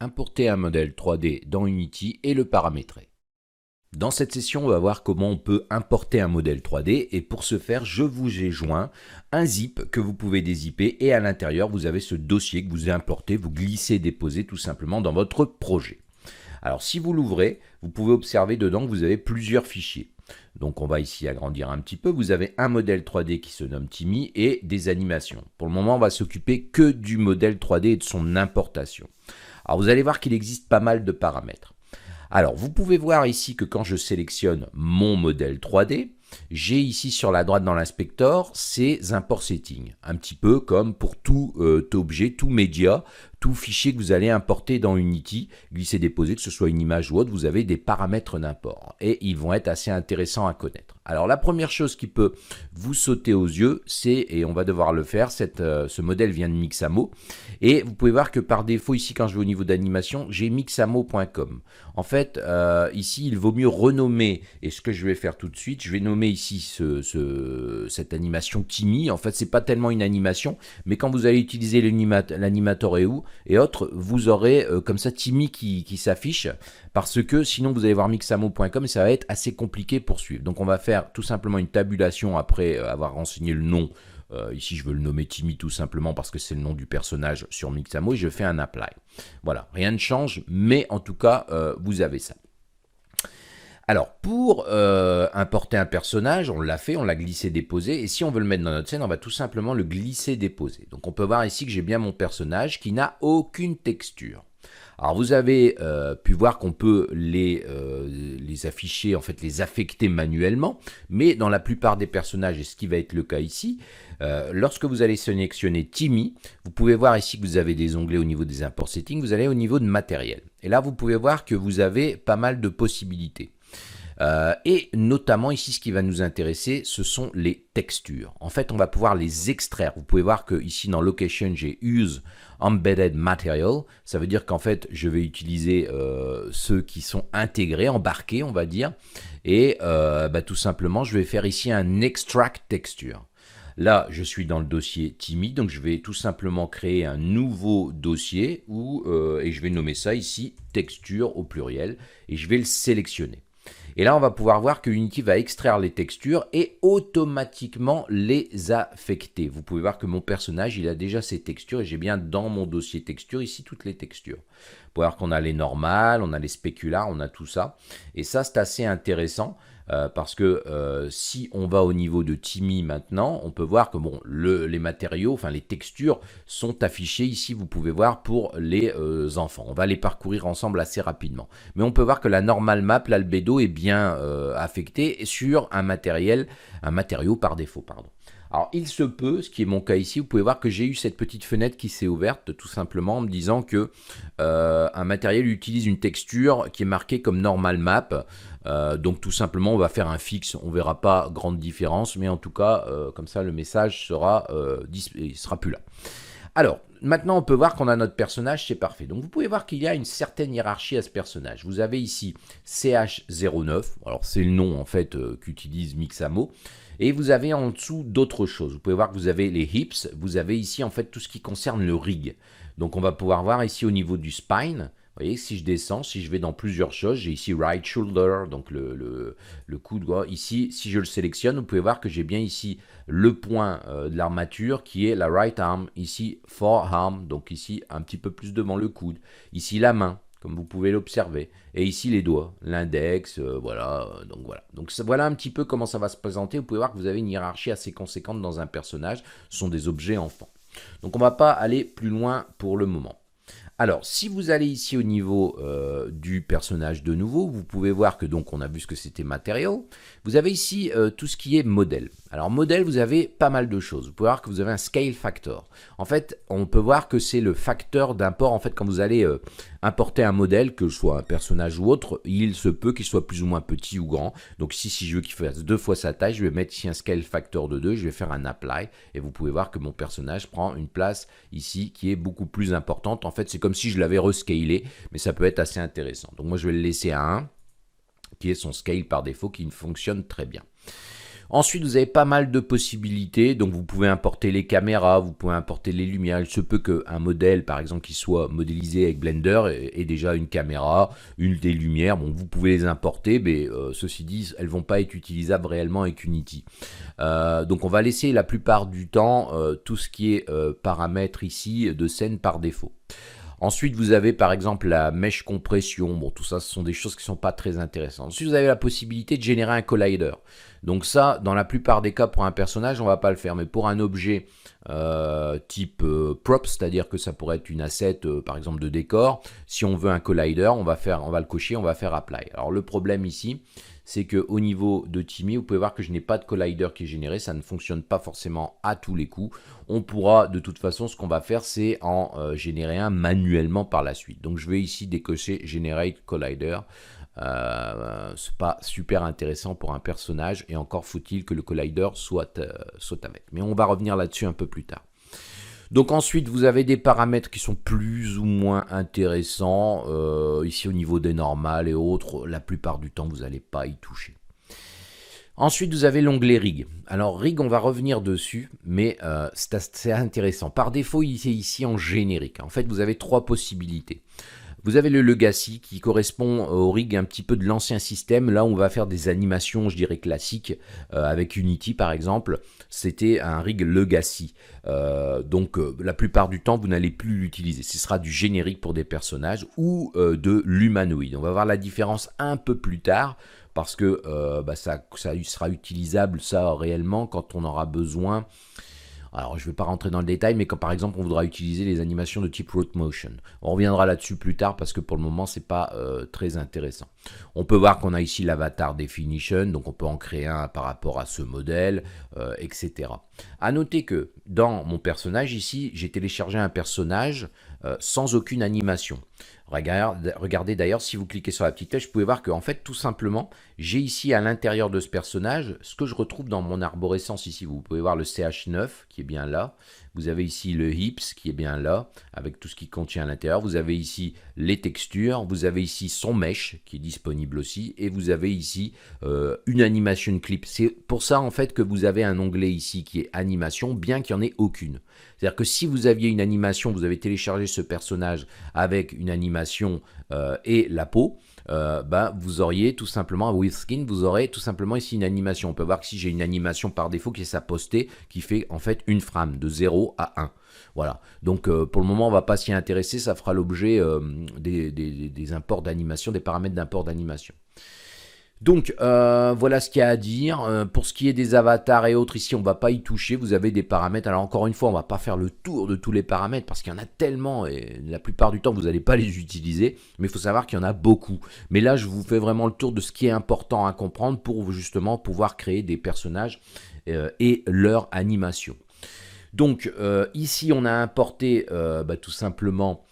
importer un modèle 3D dans Unity et le paramétrer. Dans cette session, on va voir comment on peut importer un modèle 3D et pour ce faire, je vous ai joint un zip que vous pouvez dézipper et à l'intérieur, vous avez ce dossier que vous importez, vous glissez, déposez tout simplement dans votre projet. Alors si vous l'ouvrez, vous pouvez observer dedans que vous avez plusieurs fichiers. Donc on va ici agrandir un petit peu, vous avez un modèle 3D qui se nomme Timmy et des animations. Pour le moment, on va s'occuper que du modèle 3D et de son importation. Alors vous allez voir qu'il existe pas mal de paramètres. Alors, vous pouvez voir ici que quand je sélectionne mon modèle 3D, j'ai ici sur la droite dans l'inspecteur ces imports settings. Un petit peu comme pour tout objet, tout média, tout fichier que vous allez importer dans Unity, glisser, déposer, que ce soit une image ou autre, vous avez des paramètres d'import. Et ils vont être assez intéressants à connaître. Alors, la première chose qui peut vous sauter aux yeux, c'est, et on va devoir le faire, ce modèle vient de Mixamo. Et vous pouvez voir que par défaut, ici, quand je vais au niveau d'animation, j'ai mixamo.com. En fait, ici, il vaut mieux renommer, et ce que je vais faire tout de suite, je vais nommer ici cette animation Timmy. En fait, c'est pas tellement une animation, mais quand vous allez utiliser l'animator et autres, vous aurez comme ça Timmy qui s'affiche, parce que sinon vous allez voir mixamo.com et ça va être assez compliqué pour suivre. Donc on va faire tout simplement une tabulation après avoir renseigné le nom. Ici, je veux le nommer Timmy tout simplement parce que c'est le nom du personnage sur Mixamo et je fais un apply. Voilà, rien ne change, mais en tout cas, vous avez ça. Alors, pour importer un personnage, on l'a fait, on l'a glissé-déposé, et si on veut le mettre dans notre scène, on va tout simplement le glisser-déposer. Donc on peut voir ici que j'ai bien mon personnage qui n'a aucune texture. Alors vous avez pu voir qu'on peut les afficher, en fait les affecter manuellement, mais dans la plupart des personnages, et ce qui va être le cas ici, lorsque vous allez sélectionner Timmy, vous pouvez voir ici que vous avez des onglets au niveau des imports settings, vous allez au niveau de matériel. Et là vous pouvez voir que vous avez pas mal de possibilités. Et notamment ici ce qui va nous intéresser ce sont les textures. En fait on va pouvoir les extraire. Vous pouvez voir que ici dans location j'ai use embedded material, ça veut dire qu'en fait je vais utiliser ceux qui sont intégrés, embarqués on va dire, et tout simplement je vais faire ici un extract texture. Là, je suis dans le dossier Timmy, donc je vais tout simplement créer un nouveau dossier et je vais nommer ça ici texture au pluriel et je vais le sélectionner. Et là, on va pouvoir voir que Unity va extraire les textures et automatiquement les affecter. Vous pouvez voir que mon personnage, il a déjà ses textures et j'ai bien dans mon dossier texture ici toutes les textures. Vous pouvez voir qu'on a les normales, on a les spéculars, on a tout ça. Et ça, c'est assez intéressant. Parce que si on va au niveau de Timmy maintenant, on peut voir que bon, les matériaux, enfin les textures sont affichées ici, vous pouvez voir pour les enfants. On va les parcourir ensemble assez rapidement. Mais on peut voir que la normal map, l'albédo est bien affectée sur un matériau par défaut, pardon. Alors, il se peut, ce qui est mon cas ici, vous pouvez voir que j'ai eu cette petite fenêtre qui s'est ouverte tout simplement en me disant que un matériel utilise une texture qui est marquée comme normal map. Donc tout simplement, on va faire un fixe. On ne verra pas grande différence, mais en tout cas, comme ça, le message sera, il sera plus là. Alors, maintenant, on peut voir qu'on a notre personnage, c'est parfait. Donc, vous pouvez voir qu'il y a une certaine hiérarchie à ce personnage. Vous avez ici CH09, alors c'est le nom en fait qu'utilise Mixamo. Et vous avez en dessous d'autres choses. Vous pouvez voir que vous avez les hips, vous avez ici en fait tout ce qui concerne le rig. Donc on va pouvoir voir ici au niveau du spine, vous voyez, si je descends, si je vais dans plusieurs choses, j'ai ici right shoulder, donc le coude. Ici, si je le sélectionne, vous pouvez voir que j'ai bien ici le point de l'armature qui est la right arm, ici forearm, donc ici un petit peu plus devant le coude, ici la main, comme vous pouvez l'observer, et ici les doigts, l'index, voilà, donc voilà. Donc voilà un petit peu comment ça va se présenter. Vous pouvez voir que vous avez une hiérarchie assez conséquente dans un personnage, ce sont des objets enfants. Donc on ne va pas aller plus loin pour le moment. Alors, si vous allez ici au niveau du personnage de nouveau, vous pouvez voir que donc on a vu ce que c'était Material. Vous avez ici tout ce qui est modèle. Alors, modèle, vous avez pas mal de choses. Vous pouvez voir que vous avez un scale factor. En fait, on peut voir que c'est le facteur d'import. En fait, quand vous allez importer un modèle, que ce soit un personnage ou autre, il se peut qu'il soit plus ou moins petit ou grand. Donc, si je veux qu'il fasse 2 fois sa taille, je vais mettre ici un scale factor de 2. Je vais faire un apply. Et vous pouvez voir que mon personnage prend une place ici qui est beaucoup plus importante. En fait, c'est comme si je l'avais rescalé, mais ça peut être assez intéressant. Donc moi, je vais le laisser à 1, qui est son scale par défaut, qui fonctionne très bien. Ensuite, vous avez pas mal de possibilités, donc vous pouvez importer les caméras, vous pouvez importer les lumières. Il se peut qu'un modèle, par exemple, qui soit modélisé avec Blender ait déjà une caméra, une des lumières. Bon, vous pouvez les importer, mais ceci dit, elles vont pas être utilisables réellement avec Unity. Donc on va laisser la plupart du temps tout ce qui est paramètres ici de scène par défaut. Ensuite, vous avez par exemple la mesh compression. Bon, tout ça, ce sont des choses qui ne sont pas très intéressantes. Ensuite, vous avez la possibilité de générer un collider. Donc ça, dans la plupart des cas, pour un personnage, on ne va pas le faire. Mais pour un objet type prop, c'est-à-dire que ça pourrait être une asset, par exemple, de décor, si on veut un collider, on va le cocher, on va faire apply. Alors le problème ici, c'est qu'au niveau de Timmy, vous pouvez voir que je n'ai pas de collider qui est généré, ça ne fonctionne pas forcément à tous les coups. On pourra, de toute façon, ce qu'on va faire, c'est en générer un manuellement par la suite. Donc je vais ici décocher Generate Collider. C'est pas super intéressant pour un personnage, et encore faut-il que le collider soit avec. Mais on va revenir là-dessus un peu plus tard. Donc ensuite, vous avez des paramètres qui sont plus ou moins intéressants. Ici, au niveau des normales et autres, la plupart du temps, vous n'allez pas y toucher. Ensuite, vous avez l'onglet Rig. Alors, Rig, on va revenir dessus, mais c'est intéressant. Par défaut, il est ici en générique. En fait, vous avez trois possibilités. Vous avez le Legacy qui correspond au rig un petit peu de l'ancien système. Là, on va faire des animations, je dirais, classiques. Avec Unity, par exemple, c'était un rig Legacy. Donc, la plupart du temps, vous n'allez plus l'utiliser. Ce sera du générique pour des personnages ou de l'humanoïde. On va voir la différence un peu plus tard parce que ça sera utilisable, ça, réellement, quand on aura besoin. Alors, je ne vais pas rentrer dans le détail, mais quand par exemple on voudra utiliser les animations de type Root Motion. On reviendra là-dessus plus tard parce que pour le moment, ce n'est pas très intéressant. On peut voir qu'on a ici l'Avatar Definition, donc on peut en créer un par rapport à ce modèle, etc. À noter que dans mon personnage ici, j'ai téléchargé un personnage sans aucune animation. Regardez d'ailleurs, si vous cliquez sur la petite flèche, vous pouvez voir que en fait, tout simplement, j'ai ici à l'intérieur de ce personnage ce que je retrouve dans mon arborescence ici. Vous pouvez voir le CH9 qui est bien là. Vous avez ici le Hips qui est bien là, avec tout ce qui contient à l'intérieur. Vous avez ici les textures. Vous avez ici son mesh qui est disponible aussi. Et vous avez ici une animation clip. C'est pour ça en fait que vous avez un onglet ici qui est animation, bien qu'il n'y en ait aucune. C'est-à-dire que si vous aviez une animation, vous avez téléchargé ce personnage avec une animation et la peau, vous auriez tout simplement, with skin, vous aurez tout simplement ici une animation. On peut voir que si j'ai une animation par défaut qui est sa postée, qui fait en fait une frame de 0 à 1. Voilà, donc pour le moment on ne va pas s'y intéresser, ça fera l'objet des imports d'animation, des paramètres d'import d'animation. Donc voilà ce qu'il y a à dire. Pour ce qui est des avatars et autres, ici on ne va pas y toucher. Vous avez des paramètres. Alors encore une fois, on ne va pas faire le tour de tous les paramètres parce qu'il y en a tellement et la plupart du temps vous n'allez pas les utiliser. Mais il faut savoir qu'il y en a beaucoup. Mais là je vous fais vraiment le tour de ce qui est important à comprendre pour justement pouvoir créer des personnages et leur animation. Donc ici on a importé tout simplement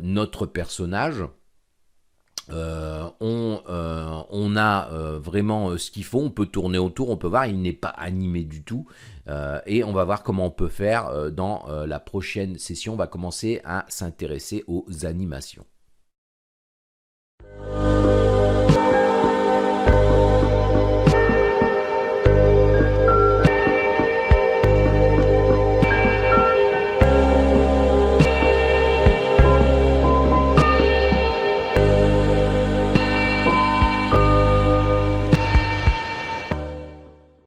notre personnage. On a vraiment ce qu'il faut, on peut tourner autour, on peut voir, il n'est pas animé du tout, et on va voir comment on peut faire dans la prochaine session. On va commencer à s'intéresser aux animations.